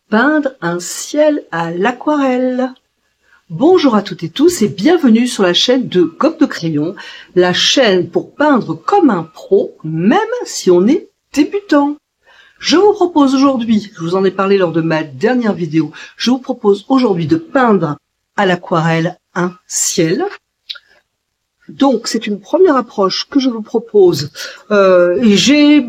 peindre un ciel à l'aquarelle. Bonjour à toutes et tous et bienvenue sur la chaîne de Gomme de Crayon, la chaîne pour peindre comme un pro, même si on est débutant. Je vous propose aujourd'hui, je vous en ai parlé lors de ma dernière vidéo, je vous propose aujourd'hui de peindre à l'aquarelle un ciel. Donc c'est une première approche que je vous propose et j'ai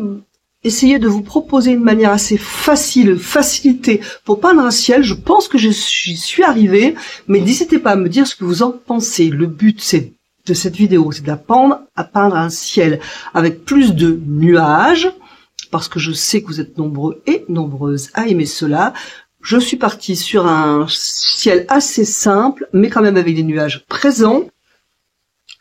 essayé de vous proposer une manière assez facilitée pour peindre un ciel. Je pense que j'y suis arrivée, mais n'hésitez pas à me dire ce que vous en pensez. Le but de cette vidéo, c'est d'apprendre à peindre un ciel avec plus de nuages, parce que je sais que vous êtes nombreux et nombreuses à aimer cela. Je suis partie sur un ciel assez simple, mais quand même avec des nuages présents.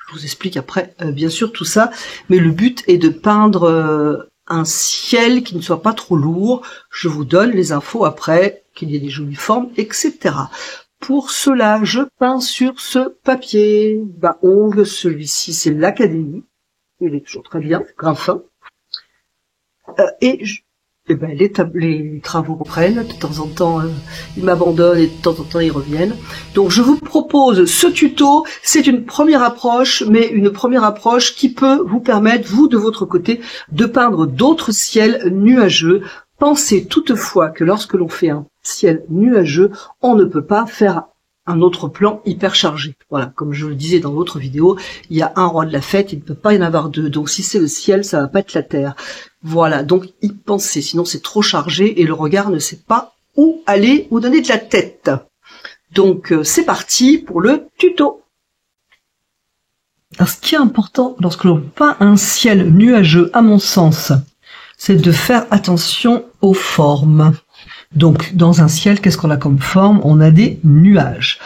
Je vous explique après, bien sûr, tout ça, mais le but est de peindre un ciel qui ne soit pas trop lourd. Je vous donne les infos après, qu'il y ait des jolies formes, etc. Pour cela, je peins sur ce papier bas ongle. Celui-ci, c'est l'Académie. Il est toujours très bien, grain fin. Les travaux reprennent, de temps en temps ils m'abandonnent et de temps en temps ils reviennent. Donc je vous propose ce tuto, c'est une première approche, mais une première approche qui peut vous permettre, vous de votre côté, de peindre d'autres ciels nuageux. Pensez toutefois que lorsque l'on fait un ciel nuageux, on ne peut pas faire un autre plan hyper chargé. Voilà, comme je le disais dans l'autre vidéo, il y a un roi de la fête, il ne peut pas y en avoir deux. Donc si c'est le ciel, ça va pas être la terre. Voilà, donc y pensez, sinon c'est trop chargé et le regard ne sait pas où aller, où donner de la tête. Donc c'est parti pour le tuto. Alors ce qui est important lorsque l'on peint un ciel nuageux, à mon sens, c'est de faire attention aux formes. Donc, dans un ciel, qu'est-ce qu'on a comme forme? On a des nuages.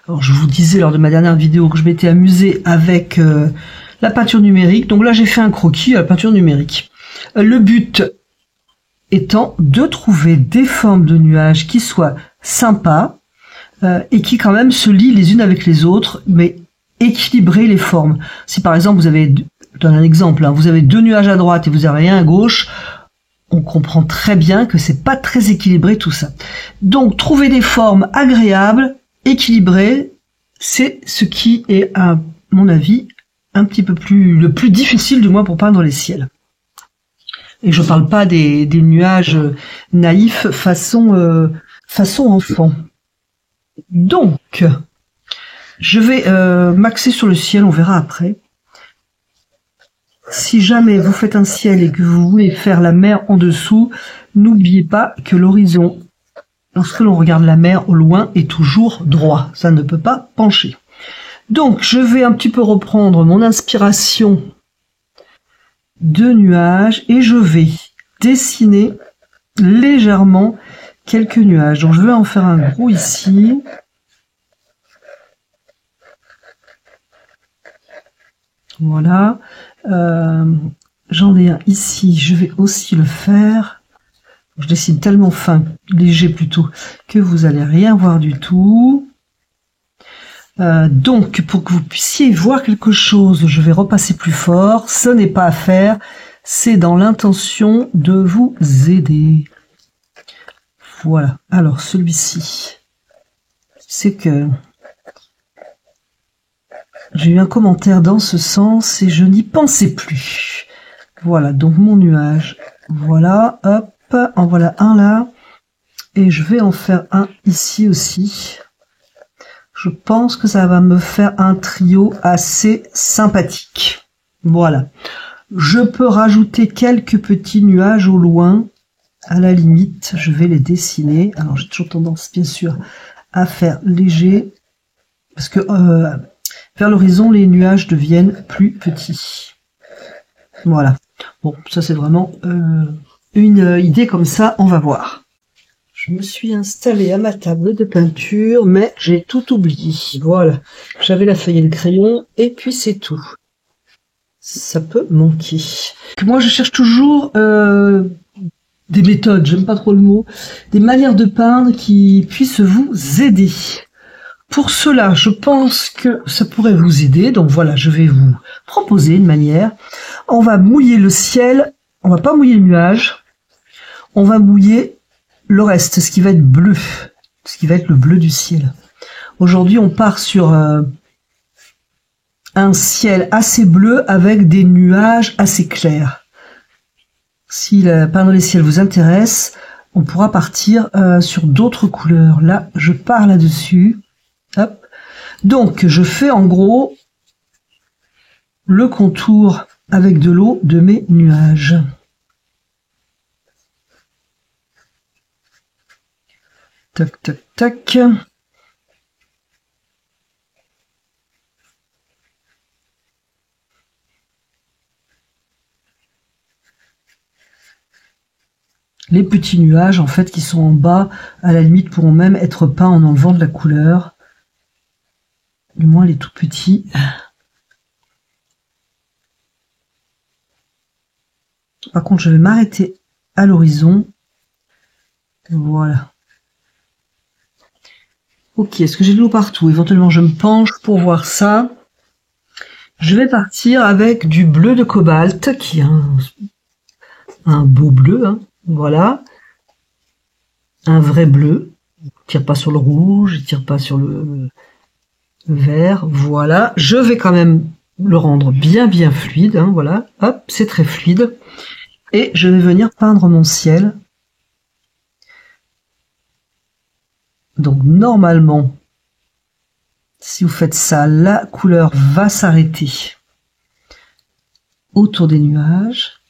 Alors, je vous disais lors de ma dernière vidéo que je m'étais amusée avec la peinture numérique. Donc là, j'ai fait un croquis à la peinture numérique. Le but étant de trouver des formes de nuages qui soient sympas et qui quand même se lient les unes avec les autres, mais équilibrer les formes. Si par exemple, je donne un exemple, hein, vous avez deux nuages à droite et vous avez un à gauche, on comprend très bien que c'est pas très équilibré tout ça. Donc trouver des formes agréables, équilibrées, c'est ce qui est à mon avis un petit peu le plus difficile du moins pour peindre les ciels. Et je parle pas des nuages naïfs façon enfant. Donc je vais m'axer sur le ciel, on verra après. Si jamais vous faites un ciel et que vous voulez faire la mer en dessous, n'oubliez pas que l'horizon, lorsque l'on regarde la mer au loin, est toujours droit. Ça ne peut pas pencher. Donc, je vais un petit peu reprendre mon inspiration de nuages et je vais dessiner légèrement quelques nuages. Donc, je vais en faire un gros ici. Voilà. J'en ai un ici, je vais aussi le faire. Je dessine tellement fin, léger plutôt, que vous allez rien voir du tout. Donc, pour que vous puissiez voir quelque chose, je vais repasser plus fort. Ce n'est pas à faire, c'est dans l'intention de vous aider. Voilà. Alors, celui-ci, c'est que j'ai eu un commentaire dans ce sens et je n'y pensais plus. Voilà, donc mon nuage. Voilà, hop, en voilà un là. Et je vais en faire un ici aussi. Je pense que ça va me faire un trio assez sympathique. Voilà. Je peux rajouter quelques petits nuages au loin. À la limite, je vais les dessiner. Alors, j'ai toujours tendance, bien sûr, à faire léger. Parce que vers l'horizon, les nuages deviennent plus petits. Voilà. Bon, ça c'est vraiment une idée comme ça, on va voir. Je me suis installée à ma table de peinture, mais j'ai tout oublié. Voilà. J'avais la feuille et le crayon, et puis c'est tout. Ça peut manquer. Moi, je cherche toujours des méthodes, j'aime pas trop le mot, des manières de peindre qui puissent vous aider. Pour cela, je pense que ça pourrait vous aider. Donc voilà, je vais vous proposer une manière. On va mouiller le ciel. On va pas mouiller le nuage. On va mouiller le reste, ce qui va être bleu, ce qui va être le bleu du ciel. Aujourd'hui, on part sur un ciel assez bleu avec des nuages assez clairs. Si la peindre les ciels vous intéresse, on pourra partir sur d'autres couleurs. Là, je pars là-dessus. Hop. Donc, je fais en gros le contour avec de l'eau de mes nuages. Tac, tac, tac. Les petits nuages, en fait, qui sont en bas, à la limite, pourront même être peints en enlevant de la couleur. Du moins, les tout petits. Par contre, je vais m'arrêter à l'horizon. Voilà. Ok, est-ce que j'ai de l'eau partout? Éventuellement, je me penche pour voir ça. Je vais partir avec du bleu de cobalt, qui est un beau bleu, hein. Voilà. Un vrai bleu. Il tire pas sur le rouge, il tire pas sur le vert. Voilà. Je vais quand même le rendre bien fluide, hein. Voilà. Hop, c'est très fluide. Et je vais venir peindre mon ciel. Donc normalement, si vous faites ça, la couleur va s'arrêter autour des nuages.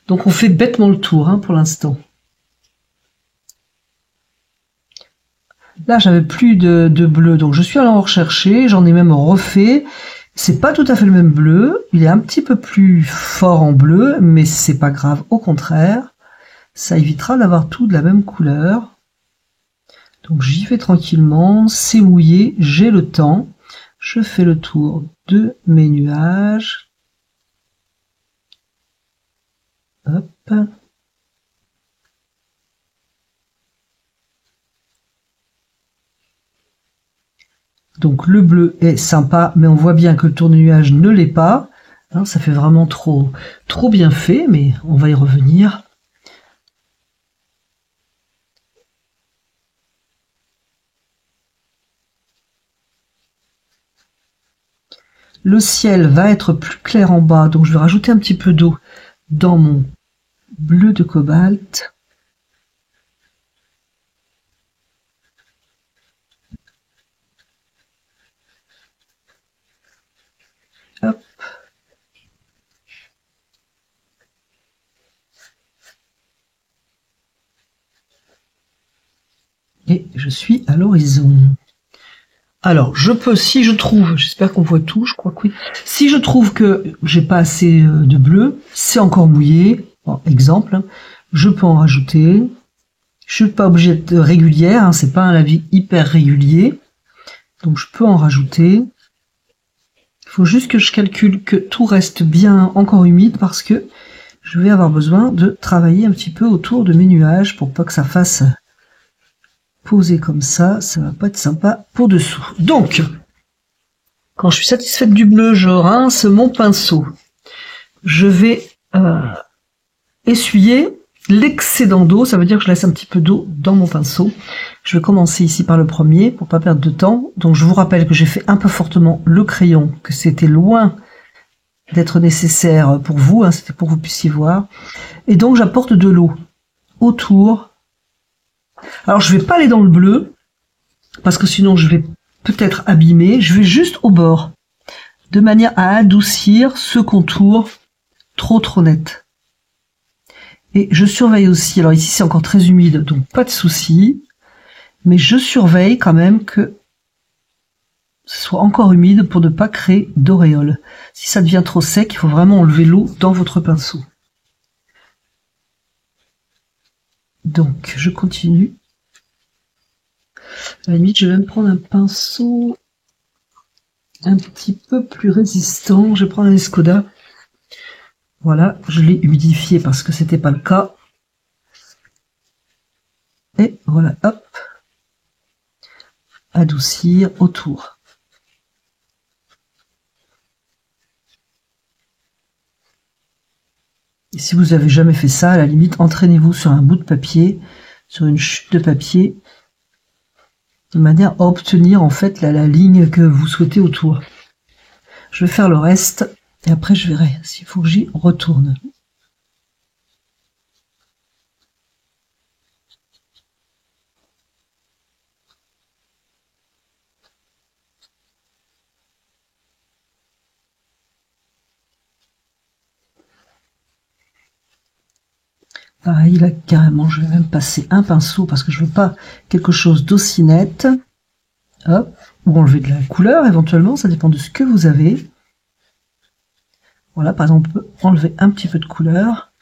Donc on fait bêtement le tour, hein, pour l'instant. Là, j'avais plus de bleu, donc je suis allé en rechercher, j'en ai même refait. C'est pas tout à fait le même bleu, il est un petit peu plus fort en bleu, mais c'est pas grave, au contraire. Ça évitera d'avoir tout de la même couleur. Donc j'y vais tranquillement, c'est mouillé, j'ai le temps. Je fais le tour de mes nuages. Hop. Donc le bleu est sympa, mais on voit bien que le tour de nuage ne l'est pas. Hein, ça fait vraiment trop bien fait, mais on va y revenir. Le ciel va être plus clair en bas, donc je vais rajouter un petit peu d'eau dans mon bleu de cobalt. Hop. Et je suis à l'horizon. Alors, je peux, si je trouve, j'espère qu'on voit tout, je crois que oui. Si je trouve que j'ai pas assez de bleu, c'est encore mouillé, bon, exemple, hein, je peux en rajouter. Je suis pas obligé de régulière, hein, c'est pas un lavis hyper régulier, donc je peux en rajouter. Il faut juste que je calcule que tout reste bien encore humide parce que je vais avoir besoin de travailler un petit peu autour de mes nuages pour pas que ça fasse poser comme ça va pas être sympa pour dessous. Donc, quand je suis satisfaite du bleu, je rince mon pinceau. Je vais essuyer l'excédent d'eau, ça veut dire que je laisse un petit peu d'eau dans mon pinceau. Je vais commencer ici par le premier pour pas perdre de temps. Donc je vous rappelle que j'ai fait un peu fortement le crayon, que c'était loin d'être nécessaire pour vous, hein, c'était pour que vous puissiez voir. Et donc j'apporte de l'eau autour. Alors je vais pas aller dans le bleu, parce que sinon je vais peut-être abîmer. Je vais juste au bord, de manière à adoucir ce contour trop net. Et je surveille aussi, alors ici c'est encore très humide, donc pas de souci, mais je surveille quand même que ce soit encore humide pour ne pas créer d'auréole. Si ça devient trop sec, il faut vraiment enlever l'eau dans votre pinceau. Donc je continue. À la limite, je vais même prendre un pinceau un petit peu plus résistant. Je vais prendre un Escoda. Voilà, je l'ai humidifié parce que c'était pas le cas. Et voilà, hop. Adoucir autour. Et si vous avez jamais fait ça, à la limite, entraînez-vous sur un bout de papier, sur une chute de papier, de manière à obtenir en fait la ligne que vous souhaitez autour. Je vais faire le reste et après je verrai s'il faut que j'y retourne. Pareil, là, carrément, je vais même passer un pinceau parce que je veux pas quelque chose d'aussi net. Hop, ou enlever de la couleur éventuellement, ça dépend de ce que vous avez. Voilà, par exemple, on peut enlever un petit peu de couleur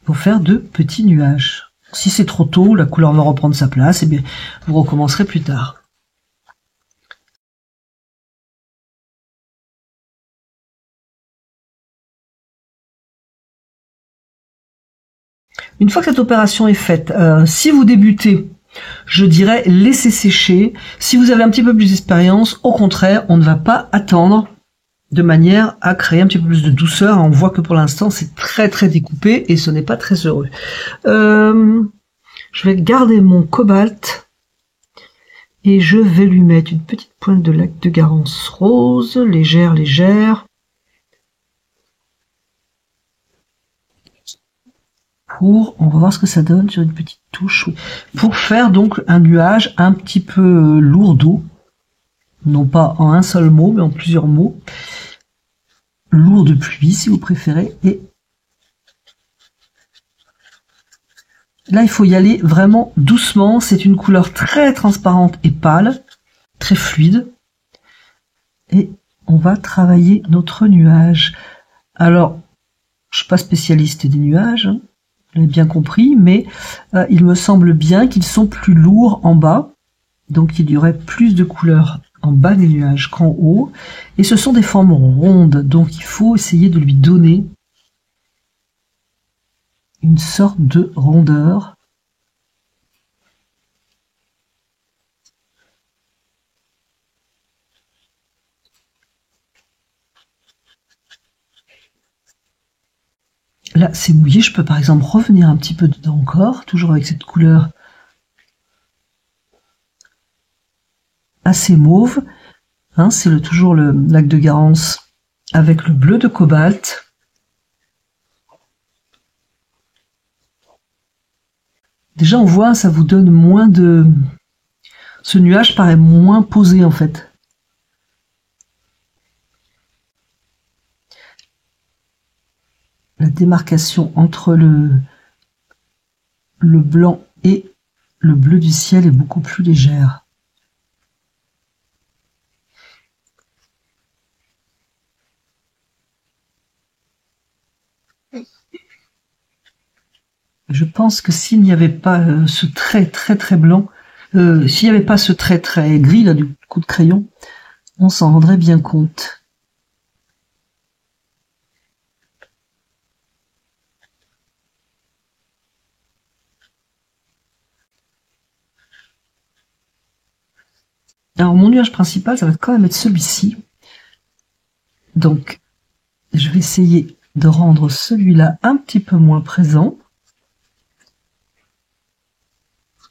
pour faire de petits nuages. Si c'est trop tôt, la couleur va reprendre sa place, et bien vous recommencerez plus tard. Une fois que cette opération est faite, si vous débutez, je dirais laissez sécher. Si vous avez un petit peu plus d'expérience, au contraire, on ne va pas attendre, de manière à créer un petit peu plus de douceur. On voit que pour l'instant c'est très très découpé et ce n'est pas très heureux. Je vais garder mon cobalt et je vais lui mettre une petite pointe de lac de Garance rose, légère, légère. On va voir ce que ça donne sur une petite touche, pour faire donc un nuage un petit peu lourdeau, non pas en un seul mot, mais en plusieurs mots, lourd de pluie si vous préférez, et là il faut y aller vraiment doucement, c'est une couleur très transparente et pâle, très fluide, et on va travailler notre nuage. Alors, je suis pas spécialiste des nuages, hein, vous l'avez bien compris, mais il me semble bien qu'ils sont plus lourds en bas, donc il y aurait plus de couleurs en bas des nuages qu'en haut, et ce sont des formes rondes, donc il faut essayer de lui donner une sorte de rondeur. Là c'est mouillé, je peux par exemple revenir un petit peu dedans encore, toujours avec cette couleur assez mauve, hein, c'est toujours le lac de Garance avec le bleu de cobalt. Déjà on voit, ça vous donne moins de... Ce nuage paraît moins posé en fait. La démarcation entre le blanc et le bleu du ciel est beaucoup plus légère. Je pense que s'il n'y avait pas ce trait très très blanc, s'il n'y avait pas ce trait très gris là du coup de crayon, on s'en rendrait bien compte. Alors mon nuage principal, ça va quand même être celui-ci. Donc je vais essayer de rendre celui-là un petit peu moins présent.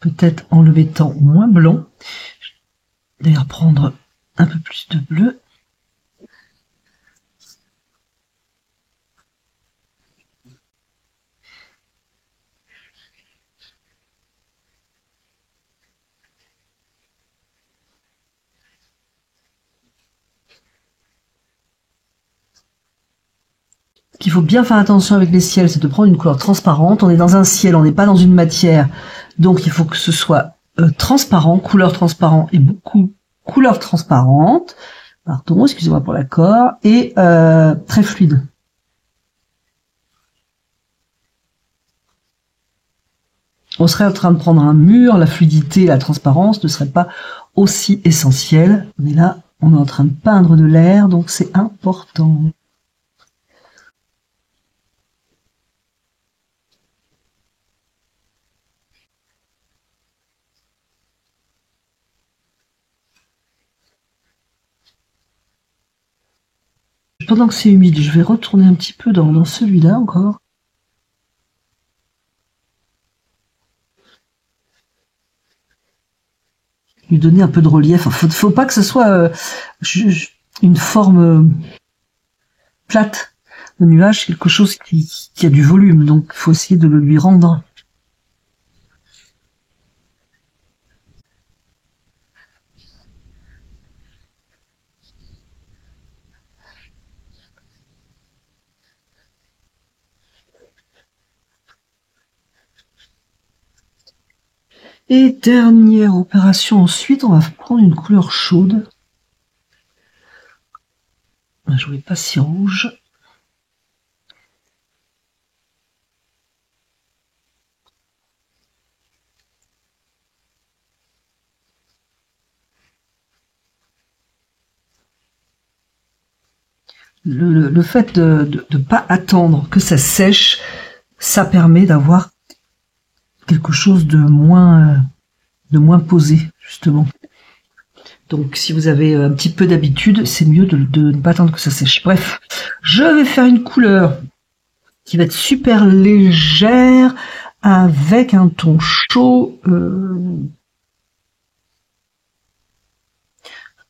Peut-être en le mettant moins blanc. D'ailleurs prendre un peu plus de bleu. Ce qu'il faut bien faire attention avec les ciels, c'est de prendre une couleur transparente. On est dans un ciel, on n'est pas dans une matière. Donc il faut que ce soit transparent, couleur transparente et beaucoup couleur transparente. Pardon, excusez-moi pour l'accord. Et très fluide. On serait en train de prendre un mur, la fluidité, la transparence ne serait pas aussi essentielle. Mais là, on est en train de peindre de l'air, donc c'est important. pendant que c'est humide, je vais retourner un petit peu dans celui-là encore. Lui donner un peu de relief. Faut pas que ce soit une forme plate. Le nuage, c'est quelque chose qui a du volume, donc il faut essayer de le lui rendre. Et dernière opération, ensuite, on va prendre une couleur chaude. Je voulais pas si rouge. Le fait de pas attendre que ça sèche, ça permet d'avoir quelque chose de moins posé, justement. Donc si vous avez un petit peu d'habitude, c'est mieux de ne pas attendre que ça sèche. Bref, je vais faire une couleur qui va être super légère avec un ton chaud. Je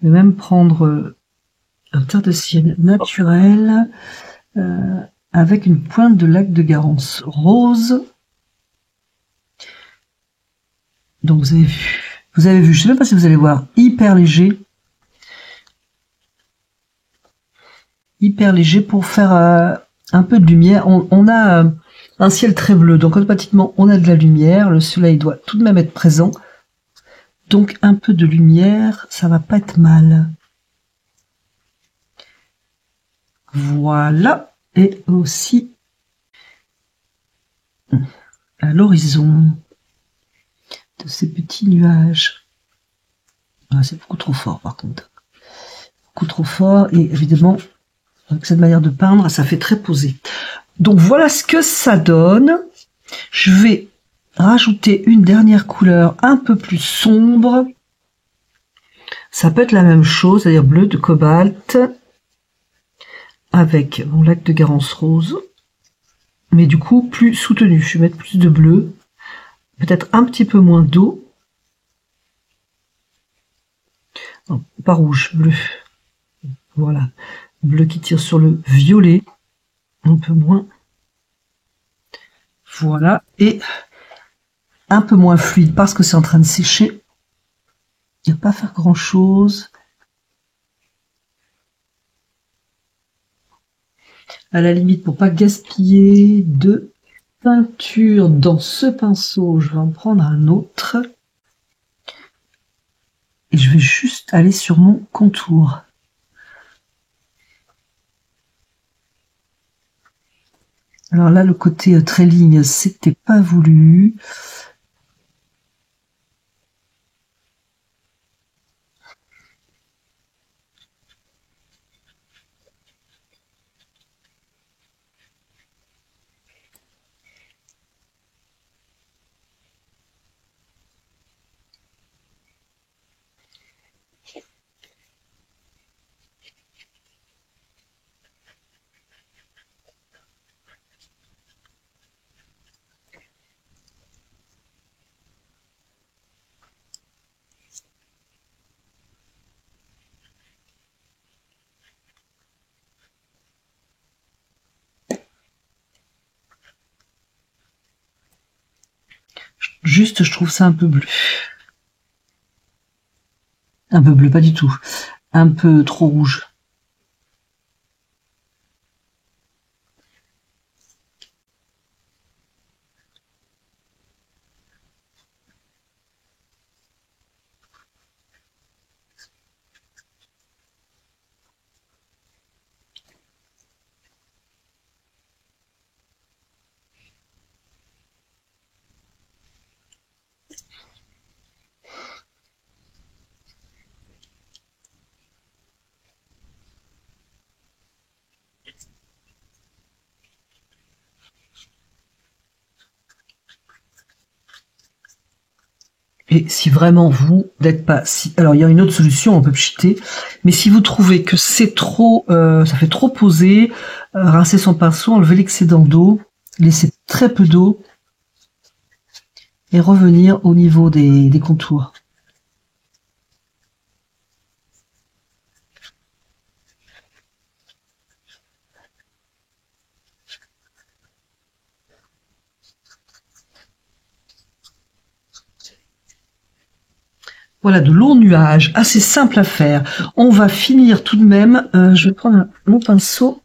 vais même prendre un teint de ciel naturel avec une pointe de lac de Garance rose. Donc vous avez vu, je sais même pas si vous allez voir, hyper léger pour faire un peu de lumière. On a un ciel très bleu, donc automatiquement on a de la lumière, le soleil doit tout de même être présent, donc un peu de lumière, ça va pas être mal. Voilà, et aussi à l'horizon de ces petits nuages. Ah, c'est beaucoup trop fort par contre. Beaucoup trop fort, et évidemment, avec cette manière de peindre, ça fait très posé. Donc voilà ce que ça donne. Je vais rajouter une dernière couleur un peu plus sombre. Ça peut être la même chose, c'est-à-dire bleu de cobalt avec mon lac de Garance rose, mais du coup plus soutenu. Je vais mettre plus de bleu, peut-être un petit peu moins d'eau. Non, pas rouge, bleu. Voilà, bleu qui tire sur le violet, un peu moins. Voilà, et un peu moins fluide parce que c'est en train de sécher. Il n'y a pas à faire grand-chose. À la limite, pour pas gaspiller de peinture dans ce pinceau, je vais en prendre un autre. Et je vais juste aller sur mon contour. Alors là, le côté trait ligne, c'était pas voulu. Juste, je trouve ça un peu bleu. Un peu bleu, pas du tout. Un peu trop rouge. Et si vraiment vous n'êtes pas... Alors il y a une autre solution, on peut pchiter, mais si vous trouvez que c'est trop... ça fait trop poser, rincer son pinceau, enlever l'excédent d'eau, laisser très peu d'eau, et revenir au niveau des contours. Voilà de longs nuages, assez simples à faire. On va finir tout de même, je vais prendre mon pinceau.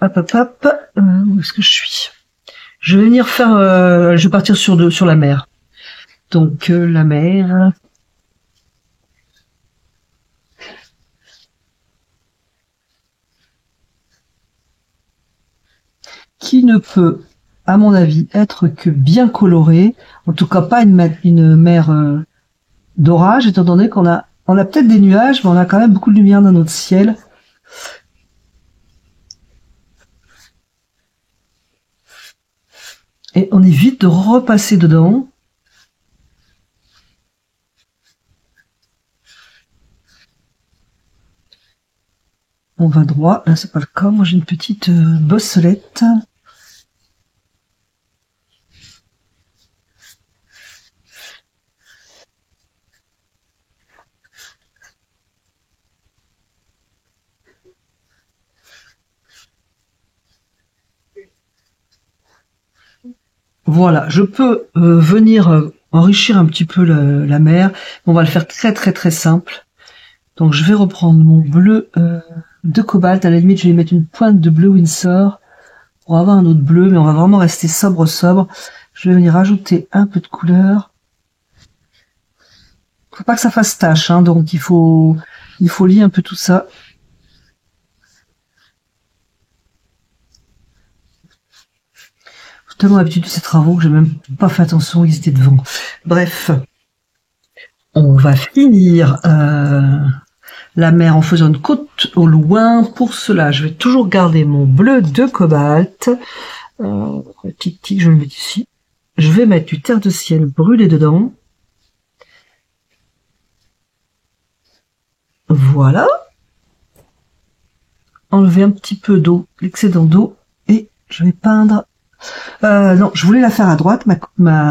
Hop, hop, hop. Où est-ce que je suis? Je vais venir faire, je vais partir sur la mer. Donc la mer. Qui ne peut, à mon avis, être que bien colorée. En tout cas, pas une mer d'orage, étant donné qu'on a peut-être des nuages, mais on a quand même beaucoup de lumière dans notre ciel. Et on évite de repasser dedans. On va droit. Là, c'est pas le cas. Moi, j'ai une petite bosselette. Voilà, je peux venir enrichir un petit peu la mer. On va le faire très très très simple. Donc je vais reprendre mon bleu de cobalt. À la limite, je vais mettre une pointe de bleu Winsor pour avoir un autre bleu, mais on va vraiment rester sobre. Je vais venir ajouter un peu de couleur. Faut pas que ça fasse tache, hein, donc il faut lier un peu tout ça. J'ai tellement l'habitude de ces travaux que j'ai même pas fait attention, ils étaient devant. Bref, on va finir la mer en faisant une côte au loin. Pour cela, je vais toujours garder mon bleu de cobalt. Tic, je le mets ici. Je vais mettre du terre de ciel brûlé dedans. Voilà. Enlever un petit peu d'eau, l'excédent d'eau, et je vais peindre. Non, je voulais la faire à droite, ma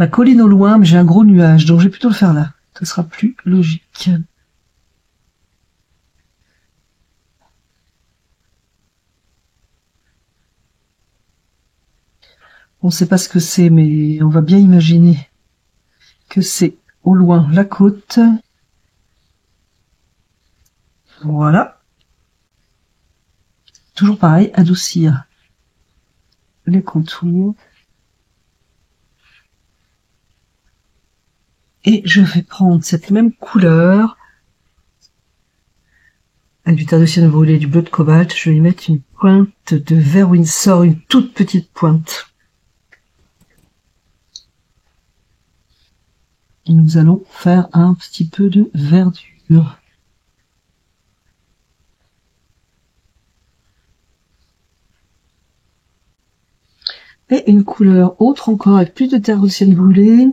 colline au loin, mais j'ai un gros nuage, donc je vais plutôt le faire là. Ce sera plus logique. On ne sait pas ce que c'est, mais on va bien imaginer que c'est au loin la côte. Voilà. Toujours pareil, adoucir les contours. Et je vais prendre cette même couleur, avec du terre de ciel brûlé, du bleu de cobalt. Je vais y mettre une pointe de vert Winsor, une toute petite pointe. Et nous allons faire un petit peu de verdure. Et une couleur autre encore, avec plus de terre de ciel brûlé.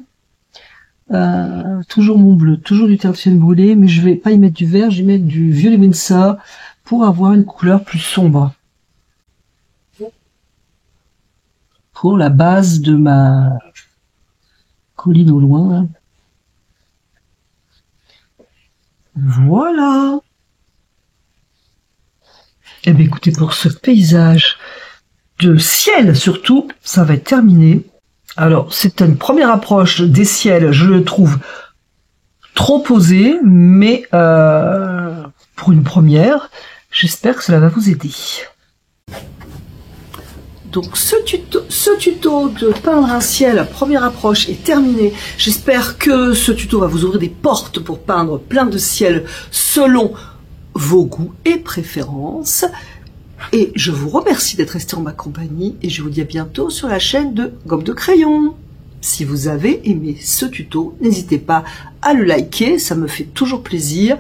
Toujours mon bleu, toujours du terre de ciel brûlé, mais je vais pas y mettre du vert, je vais mettre du violet Winsor pour avoir une couleur plus sombre. Pour la base de ma colline au loin. Voilà. Eh bien écoutez, pour ce paysage de ciel surtout, ça va être terminé. Alors c'est une première approche des ciels, je le trouve trop posé, mais pour une première, j'espère que cela va vous aider. Donc ce tuto de peindre un ciel, première approche, est terminé. J'espère que ce tuto va vous ouvrir des portes pour peindre plein de ciels selon vos goûts et préférences. Et je vous remercie d'être resté en ma compagnie et je vous dis à bientôt sur la chaîne de Gomme de Crayon. Si vous avez aimé ce tuto, n'hésitez pas à le liker, ça me fait toujours plaisir.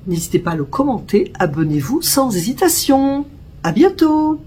N'hésitez pas à le commenter, abonnez-vous sans hésitation. À bientôt!